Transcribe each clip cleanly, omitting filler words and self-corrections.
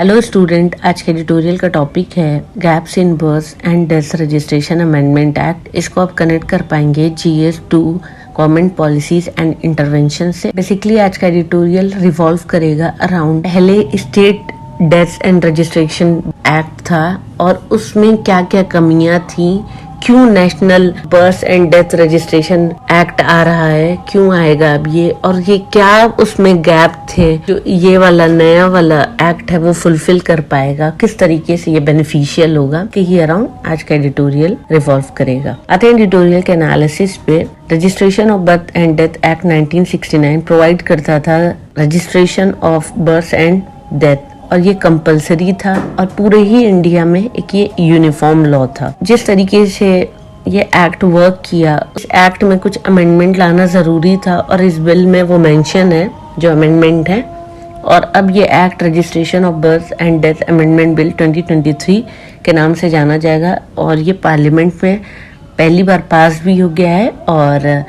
Hello student, आज के tutorial का टॉपिक है gaps in birth and death registration amendment act. इसको आप कनेक्ट कर पाएंगे GS 2 government policies and intervention से। बेसिकली आज का ट्यूटोरियल रिवॉल्व करेगा अराउंड पहले state death and registration act था और उसमें क्या क्या कमियां थी, क्यों national birth and death registration act आ रहा है, क्यों आएगा अब ये, और ये क्या उसमें गैप थे जो ये वाला नया वाला एक्ट है वो फुलफिल कर पाएगा, किस तरीके से ये बेनिफिशियल होगा कि ये अराउंड आज का एडिटोरियल रिवॉल्व करेगा। आते हैं एडिटोरियल के एनालिसिस पे। Registration of birth and death act 1969 provide करता था registration of birth and death, और ये कंपलसरी था और पूरे ही इंडिया में एक ये यूनिफॉर्म लॉ था। जिस तरीके से ये एक्ट वर्क किया, इस एक्ट में कुछ अमेंडमेंट लाना जरूरी था और इस बिल में वो मेंशन है जो अमेंडमेंट है। और अब ये act registration of birth and death amendment bill 2023 के नाम से जाना जाएगा और ये पार्लियामेंट में पहली बार पास भी हो गया है और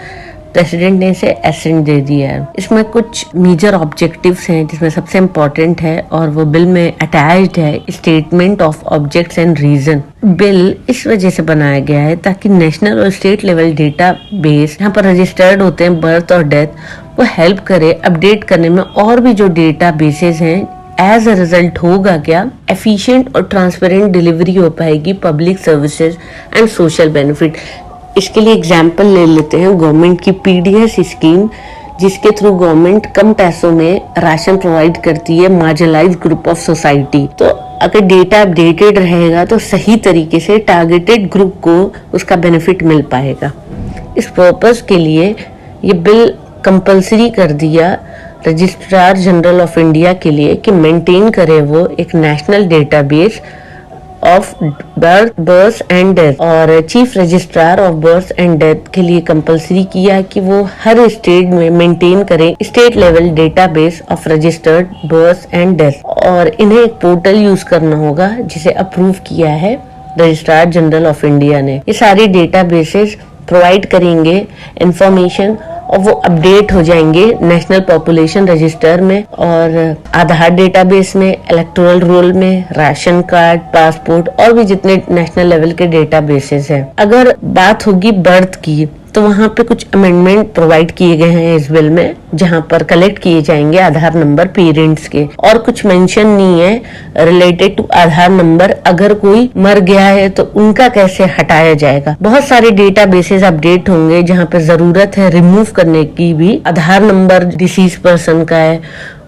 प्रेसिडेंट ने इसे एसेंट दे दिया है। इसमें कुछ मेजर ऑब्जेक्टिव्स हैं जिसमें सबसे इम्पोर्टेंट है और वो बिल में अटैच्ड है statement of objects and reason. Bill इस वजह से बनाया गया है ताकि नेशनल और स्टेट लेवल डेटा बेस यहाँ पर रजिस्टर्ड होते हैं बर्थ और डेथ, वो हेल्प करे अपडेट करने में, और भी जो डेटा बेसेस हैं एज अ रिजल्ट होगा क्या एफिशिएंट और ट्रांसपेरेंट डिलीवरी हो पाएगी public services and social benefit. इसके लिए एग्जाम्पल ले लेते हैं गवर्नमेंट की PDS स्कीम, जिसके थ्रू गवर्नमेंट कम पैसों में राशन प्रोवाइड करती है मार्जिनलाइज्ड ग्रुप ऑफ सोसाइटी। तो अगर डेटा अपडेटेड रहेगा तो सही तरीके से टारगेटेड ग्रुप को उसका बेनिफिट मिल पाएगा। इस पर्पस के लिए ये बिल कंपलसरी कर दिया रजिस्ट्रार जनरल ऑफ इंडिया के लिए कि मेंटेन करे वो एक national database of birth and death, और chief registrar of birth and death के लिए कंपलसरी किया कि वो हर स्टेट में मेंटेन करें state level database of registered birth and death, और इन्हें एक पोर्टल यूज करना होगा जिसे अप्रूव किया है रजिस्ट्रार जनरल ऑफ इंडिया ने। ये सारी डेटाबेसेस प्रोवाइड करेंगे इंफॉर्मेशन और वो अपडेट हो जाएंगे नेशनल पॉपुलेशन रजिस्टर में और आधार डेटाबेस में, इलेक्टोरल रोल में, राशन कार्ड, पासपोर्ट और भी जितने नेशनल लेवल के डेटाबेसेस हैं। अगर बात होगी बर्थ की तो वहाँ पे कुछ अमेंडमेंट प्रोवाइड किए गए हैं इस बिल में, जहाँ पर कलेक्ट किए जाएंगे आधार नंबर पेरेंट्स के, और कुछ मेंशन नहीं है रिलेटेड टू आधार नंबर अगर कोई मर गया है तो उनका कैसे हटाया जाएगा। बहुत सारे डेटाबेसेस अपडेट होंगे जहाँ पे जरूरत है रिमूव करने की भी। आधार नंबर डिसीज पर्सन का है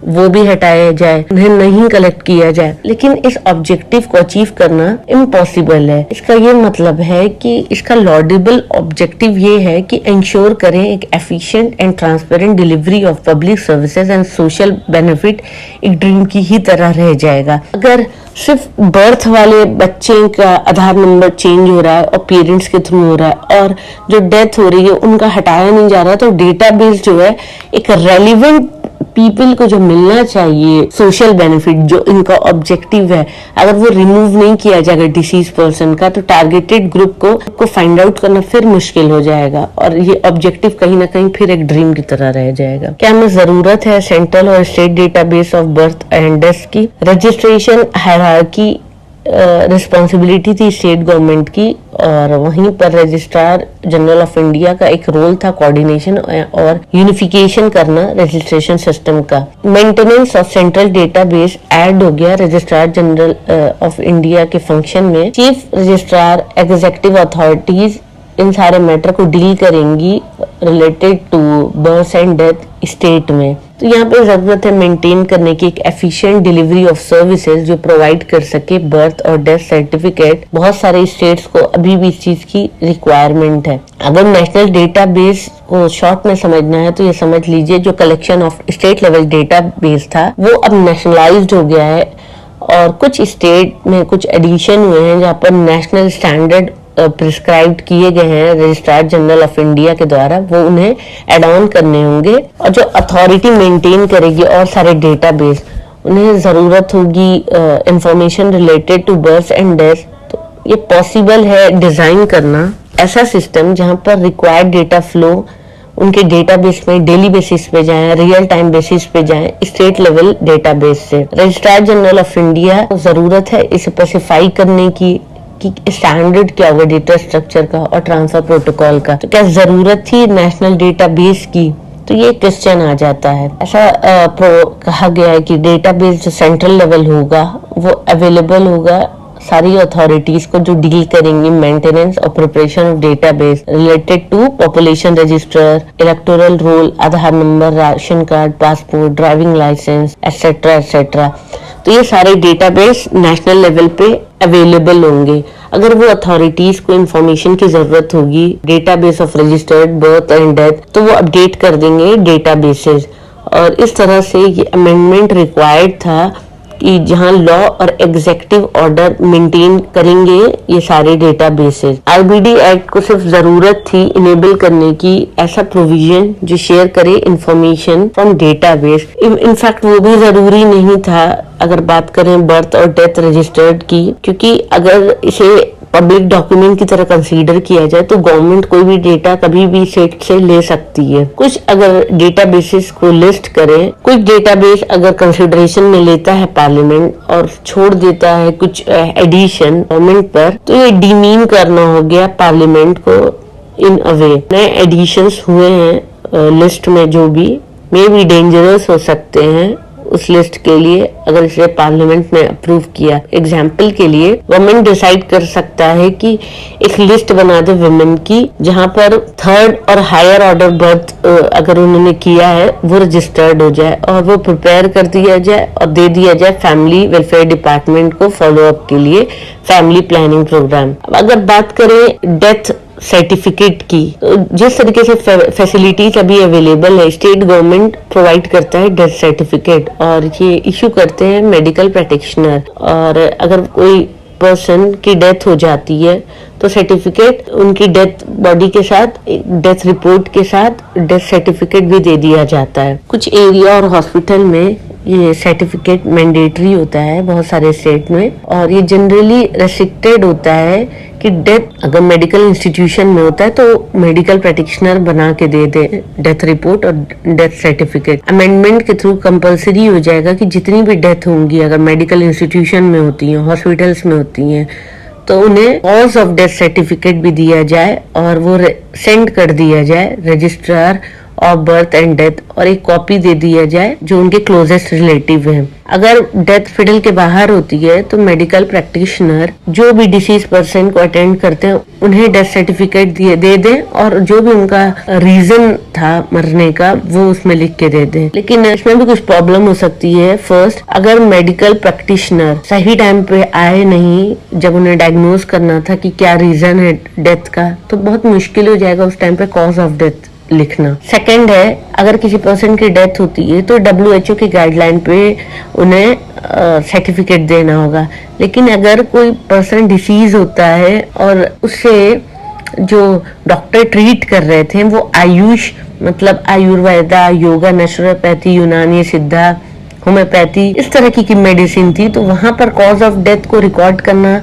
वो भी हटाया जाए, उन्हें नहीं कलेक्ट किया जाए, लेकिन इस ऑब्जेक्टिव को अचीव करना इम्पॉसिबल है। इसका ये मतलब है कि इसका लॉडेबल ऑब्जेक्टिव ये है कि इंश्योर करें एक efficient and transparent delivery of public services and social benefit एक ड्रीम की ही तरह रह जाएगा। अगर सिर्फ बर्थ वाले बच्चे का आधार नंबर चेंज हो रहा है और पेरेंट्स के थ्रू हो रहा है और जो डेथ हो रही है उनका हटाया नहीं जा रहा, तो डेटाबेस जो है एक रेलिवेंट पीपल को जो मिलना चाहिए सोशल बेनिफिट जो इनका ऑब्जेक्टिव है, अगर वो रिमूव नहीं किया जाएगा डिसीज पर्सन का तो टारगेटेड ग्रुप को फाइंड आउट करना फिर मुश्किल हो जाएगा और ये ऑब्जेक्टिव कहीं ना कहीं फिर एक ड्रीम की तरह रह जाएगा। क्या हमें जरूरत है सेंट्रल और state database of birth and death की? रजिस्ट्रेशन हायरार्की रिस्पॉन्सिबिलिटी थी स्टेट गवर्नमेंट की और वहीं पर रजिस्ट्रार जनरल ऑफ इंडिया का एक रोल था कोऑर्डिनेशन और यूनिफिकेशन करना रजिस्ट्रेशन सिस्टम का। Maintenance of central database add हो गया रजिस्ट्रार जनरल ऑफ इंडिया के फंक्शन में। चीफ रजिस्ट्रार एग्जीक्यूटिव अथॉरिटीज इन सारे मैटर को डील करेंगी related to birth and death state में। तो यहाँ पे जरूरत है मेंटेन करने की एक एफिशिएंट डिलीवरी ऑफ सर्विसेज जो प्रोवाइड कर सके बर्थ और डेथ सर्टिफिकेट। बहुत सारे स्टेट्स को अभी भी इस चीज की रिक्वायरमेंट है। अगर नेशनल डेटाबेस को शॉर्ट में समझना है तो ये समझ लीजिए जो collection of state level database था वो अब नेशनलाइज्ड हो गया है और कुछ स्टेट में कुछ एडिशन हुए हैं जहाँ पर नेशनल स्टैंडर्ड प्रिस्क्राइब किए गए हैं रजिस्ट्रार जनरल ऑफ इंडिया के द्वारा, वो उन्हें एड ऑन करने होंगे। और जो अथॉरिटी मेंटेन करेगी और सारे डेटाबेस, उन्हें जरूरत होगी information related to birth and death. तो ये पॉसिबल है डिजाइन करना ऐसा सिस्टम जहां पर रिक्वायर्ड डेटा फ्लो उनके डेटाबेस में डेली बेसिस पे जाएं, रियल टाइम बेसिस पे जाएं, स्टेट लेवल डेटाबेस से। रजिस्ट्रार जनरल ऑफ इंडिया जरूरत है इसे स्पेसिफाई करने की कि स्टैंडर्ड क्या होगा डेटा स्ट्रक्चर का और ट्रांसफर प्रोटोकॉल का। तो क्या जरूरत थी नेशनल डेटाबेस की, तो ये क्वेश्चन आ जाता है। ऐसा कहा गया है कि डेटाबेस जो सेंट्रल लेवल होगा वो अवेलेबल होगा सारी अथॉरिटीज को जो डील करेंगी मेंटेनेंस और preparation of database related to population register, electoral roll, Aadhaar number, ration card, passport, driving licence etcetera etcetera. तो ये सारे डेटाबेस नेशनल लेवल पे अवेलेबल होंगे। अगर वो अथॉरिटीज को इंफॉर्मेशन की जरूरत होगी database of registered birth and death, तो वो अपडेट कर देंगे डेटाबेसेस। और इस तरह से ये अमेंडमेंट रिक्वायर्ड था कि जहां लॉ और एग्जीक्यूटिव ऑर्डर मेंटेन करेंगे ये सारे डेटाबेसेस। आईबीडी एक्ट को सिर्फ जरूरत थी इनेबल करने की ऐसा प्रोविजन जो शेयर करे इंफॉर्मेशन फ्रॉम डेटाबेस। इनफैक्ट वो भी जरूरी नहीं था अगर बात करें बर्थ और डेथ रजिस्टर्ड की, क्योंकि अगर इसे पब्लिक डॉक्यूमेंट की तरह कंसीडर किया जाए तो गवर्नमेंट कोई भी डेटा कभी भी सेट से ले सकती है। कुछ अगर डेटाबेसेस को लिस्ट करें, कुछ डेटाबेस अगर कंसीडरेशन में लेता है पार्लियामेंट और छोड़ देता है कुछ एडिशन गवर्नमेंट पर, तो ये डीमीन करना हो गया पार्लियामेंट को इन अ वे। नए एडिशंस हुए हैं लिस्ट में जो भी मे बी डेंजरस हो सकते हैं उस लिस्ट के लिए अगर इसे पार्लियामेंट ने अप्रूव किया। एग्जाम्पल के लिए गवर्नमेंट डिसाइड कर सकता है कि एक लिस्ट बना दे वुमेन की जहां पर थर्ड और हायर ऑर्डर बर्थ अगर उन्होंने किया है वो रजिस्टर्ड हो जाए और वो प्रिपेयर कर दिया जाए और दे दिया जाए फैमिली वेलफेयर डिपार्टमेंट को फॉलो अप के लिए फैमिली प्लानिंग प्रोग्राम। अब अगर बात करें डेथ सर्टिफिकेट की, तो जिस तरीके से फैसिलिटीज अभी अवेलेबल है, स्टेट गवर्नमेंट प्रोवाइड करता है डेथ सर्टिफिकेट और ये इशू करते हैं मेडिकल प्रैक्टिशनर। और अगर कोई पर्सन की डेथ हो जाती है तो सर्टिफिकेट उनकी डेथ बॉडी के साथ डेथ रिपोर्ट के साथ डेथ सर्टिफिकेट भी दे दिया जाता है। कुछ एरिया और हॉस्पिटल में ये सर्टिफिकेट मैंडेटरी होता है बहुत सारे स्टेट में, और ये जनरली रेस्ट्रिक्टेड होता है कि डेथ अगर मेडिकल इंस्टीट्यूशन में होता है तो मेडिकल प्रैक्टिशनर बना के दे दे डेथ रिपोर्ट और डेथ सर्टिफिकेट। अमेंडमेंट के थ्रू कंपलसरी हो जाएगा कि जितनी भी डेथ होंगी अगर मेडिकल इंस्टीट्यूशन में होती हैं, हॉस्पिटल्स में होती हैं, तो उन्हें कॉज ऑफ डेथ सर्टिफिकेट भी दिया जाए और वो सेंड कर दिया जाए registrar of birth and death और एक कॉपी दे दिया जाए जो उनके क्लोजेस्ट रिलेटिव हैं। अगर डेथ हॉस्पिटल के बाहर होती है तो मेडिकल प्रैक्टिशनर जो भी डिसीज पर्सन को अटेंड करते हैं उन्हें डेथ सर्टिफिकेट दे दें और जो भी उनका रीजन था मरने का वो उसमें लिख के दे दें। लेकिन इसमें भी कुछ प्रॉब्लम हो सकती है। फर्स्ट, अगर मेडिकल प्रैक्टिशनर सही टाइम पे आए नहीं जब उन्हें डायग्नोज करना था कि क्या रीजन है डेथ का, तो बहुत मुश्किल हो जाएगा उस टाइम पे कॉज ऑफ डेथ लिखना। सेकंड है, अगर किसी पर्सन की डेथ होती है तो WHO की गाइडलाइन पे उन्हें सर्टिफिकेट देना होगा। लेकिन अगर कोई पर्सन डिसीज होता है और उससे जो डॉक्टर ट्रीट कर रहे थे वो आयुष मतलब आयुर्वेदा, योगा, नेचुरोपैथी, यूनानी, सिद्धा, होम्योपैथी इस तरह की मेडिसिन थी, तो वहां पर कॉज ऑफ डेथ को रिकॉर्ड करना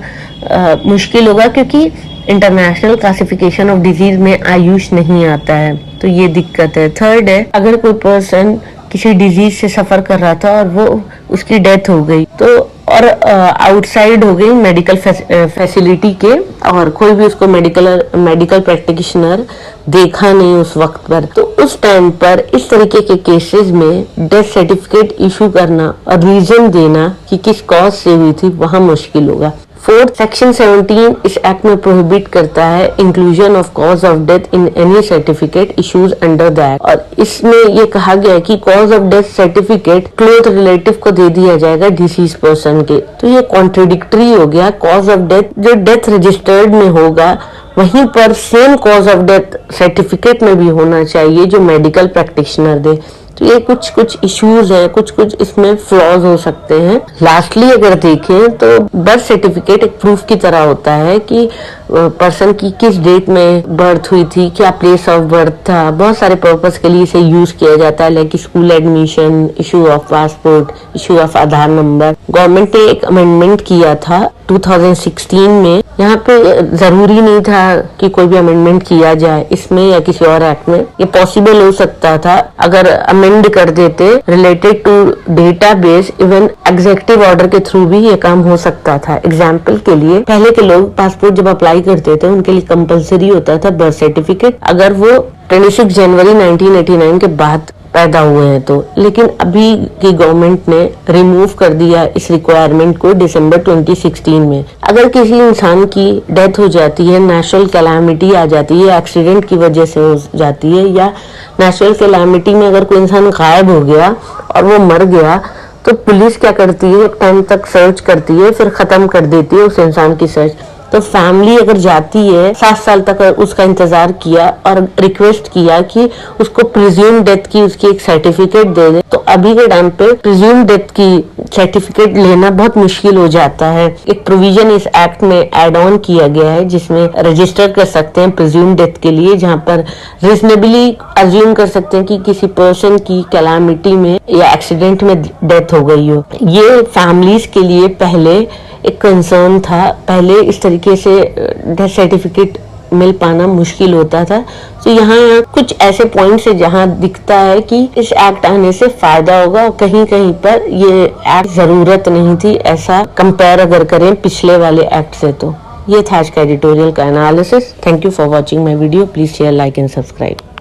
मुश्किल होगा क्योंकि इंटरनेशनल क्लासिफिकेशन ऑफ डिजीज में आयुष नहीं आता है, तो ये दिक्कत है। थर्ड है, अगर कोई पर्सन किसी डिजीज से सफर कर रहा था और वो उसकी डेथ हो गई तो और आउटसाइड हो गई मेडिकल फैसिलिटी के और कोई भी उसको मेडिकल प्रैक्टिशनर देखा नहीं उस वक्त पर, तो उस टाइम पर इस तरीके के केसेस में डेथ सर्टिफिकेट इशू करना और रीजन देना कि किस कॉज से हुई थी वहां मुश्किल होगा। फोर्थ, सेक्शन 17 इस एक्ट में प्रोहिबिट करता है inclusion of cause of death in any certificate issues under the act, और इसमें ये कहा गया है कि cause of death certificate close relative को दे दिया जाएगा डिसीज पर्सन के। तो ये कॉन्ट्रडिक्टरी हो गया। कॉज ऑफ डेथ जो डेथ रजिस्टर्ड में होगा वहीं पर same cause of death certificate में भी होना चाहिए जो मेडिकल प्रैक्टिशनर दे। तो ये कुछ इश्यूज हैं, कुछ इसमें फ्लॉज हो सकते हैं। लास्टली अगर देखें तो बर्थ सर्टिफिकेट एक प्रूफ की तरह होता है कि पर्सन की किस डेट में बर्थ हुई थी, क्या प्लेस ऑफ बर्थ था, बहुत सारे पर्पस के लिए इसे यूज किया जाता है, like school admission, issue of passport, issue of Aadhaar number. Government ने एक अमेंडमेंट किया था 2016 में। यहाँ पे जरूरी नहीं था कि कोई भी अमेंडमेंट किया जाए इसमें या किसी और एक्ट में, ये पॉसिबल हो सकता था अगर अमेंड कर देते related to database, even executive order के थ्रू भी ये काम हो सकता था। एग्जाम्पल के लिए पहले के लोग पासपोर्ट जब अप्लाई करते थे उनके लिए कंपलसरी होता था बर्थ सर्टिफिकेट, अगर वो 26 जनवरी 1989 के बाद पैदा हुए हैं तो। लेकिन अभी की गवर्नमेंट ने रिमूव कर दिया इस रिक्वायरमेंट को दिसंबर 2016 में। अगर किसी इंसान की डेथ हो जाती है, नेचुरल कैलामिटी आ जाती है, एक्सीडेंट की वजह से हो जाती है, या नेचुरल कैलामिटी में अगर कोई इंसान गायब हो गया और वो मर गया, तो पुलिस क्या करती है, एक टाइम तक सर्च करती है, फिर खत्म कर देती है उस इंसान की सर्च। तो फैमिली अगर जाती है, 7 साल तक उसका इंतजार किया और रिक्वेस्ट किया कि उसको प्रिज्यूम डेथ की उसकी एक सर्टिफिकेट दे दे, तो अभी के टाइम पे प्रिज्यूम डेथ की सर्टिफिकेट लेना बहुत मुश्किल हो जाता है। एक प्रोविजन इस एक्ट में एड ऑन किया गया है जिसमें रजिस्टर कर सकते हैं प्रिज्यूम डेथ के लिए, जहाँ पर रीजनेबली अज्यूम कर सकते हैं कि किसी पर्सन की कैलामिटी में या एक्सीडेंट में डेथ हो गई हो। ये फैमिलीज के लिए पहले एक कंसर्न था, पहले इस तरीके से डेथ सर्टिफिकेट मिल पाना मुश्किल होता था। तो यहाँ कुछ ऐसे पॉइंट्स है जहाँ दिखता है कि इस एक्ट आने से फायदा होगा, और कहीं कहीं पर ये एक्ट जरूरत नहीं थी, ऐसा कंपेयर अगर करें पिछले वाले एक्ट से। तो ये था आज का एडिटोरियल का analysis. Thank you for watching my video. Please share, like and subscribe.